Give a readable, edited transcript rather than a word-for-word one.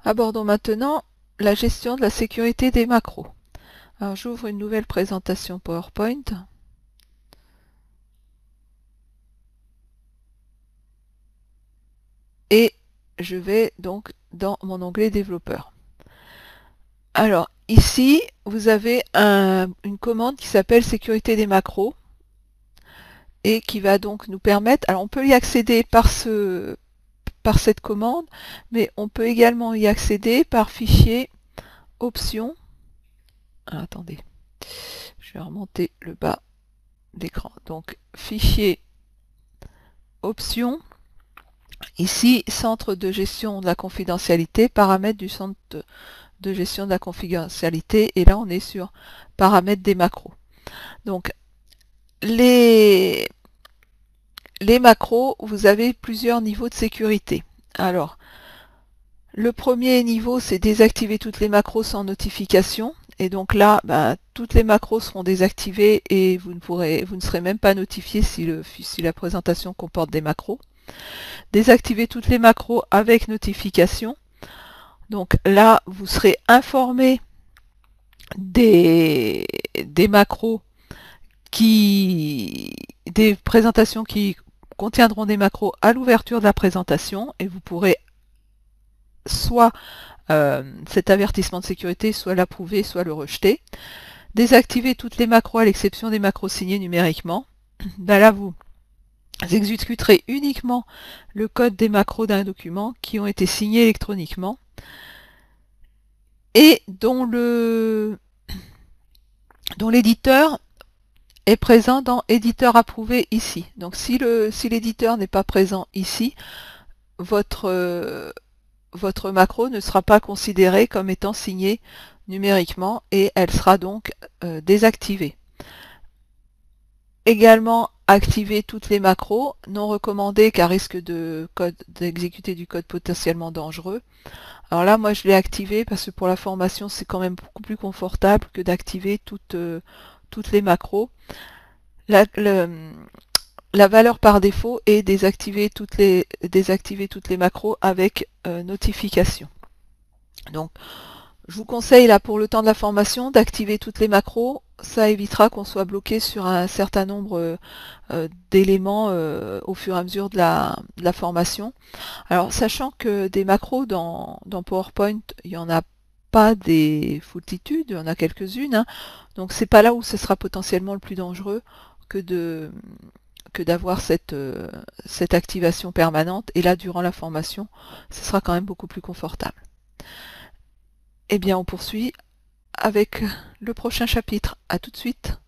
Abordons maintenant la gestion de la sécurité des macros. Alors j'ouvre une nouvelle présentation PowerPoint. Et je vais donc dans mon onglet développeur. Alors ici, vous avez une commande qui s'appelle sécurité des macros et qui va donc nous permettre, alors on peut y accéder par cette commande, mais on peut également y accéder par fichier options. Alors, attendez, je vais remonter le bas d'écran. Donc fichier options. Ici, centre de gestion de la confidentialité, paramètres du centre de gestion de la confidentialité, et là on est sur paramètres des macros. Donc les macros, vous avez plusieurs niveaux de sécurité. Alors, le premier niveau, c'est désactiver toutes les macros sans notification. Et donc là, toutes les macros seront désactivées et vous ne serez même pas notifié si la présentation comporte des macros. Désactiver toutes les macros avec notification. Donc là, vous serez informé des macros des présentations qui contiendront des macros à l'ouverture de la présentation, et vous pourrez soit cet avertissement de sécurité, soit l'approuver, soit le rejeter. Désactiver toutes les macros à l'exception des macros signés numériquement. Là, vous exécuterez uniquement le code des macros d'un document qui ont été signés électroniquement et dont l'éditeur est présent dans éditeur approuvé ici. Donc si l'éditeur n'est pas présent ici, votre macro ne sera pas considérée comme étant signée numériquement et elle sera donc désactivée. Également, activer toutes les macros, non recommandées car risque d'exécuter du code potentiellement dangereux. Alors là, moi je l'ai activé parce que pour la formation, c'est quand même beaucoup plus confortable que d'activer toutes les macros. La valeur par défaut est désactiver toutes les macros avec notification. Donc, je vous conseille là pour le temps de la formation d'activer toutes les macros. Ça évitera qu'on soit bloqué sur un certain nombre d'éléments au fur et à mesure de la formation. Alors, sachant que des macros dans PowerPoint, il n'y en a pas des foultitudes, il y en a quelques-unes, hein. Donc c'est pas là où ce sera potentiellement le plus dangereux que d'avoir cette activation permanente, et là durant la formation ce sera quand même beaucoup plus confortable. Eh bien on poursuit avec le prochain chapitre. À tout de suite.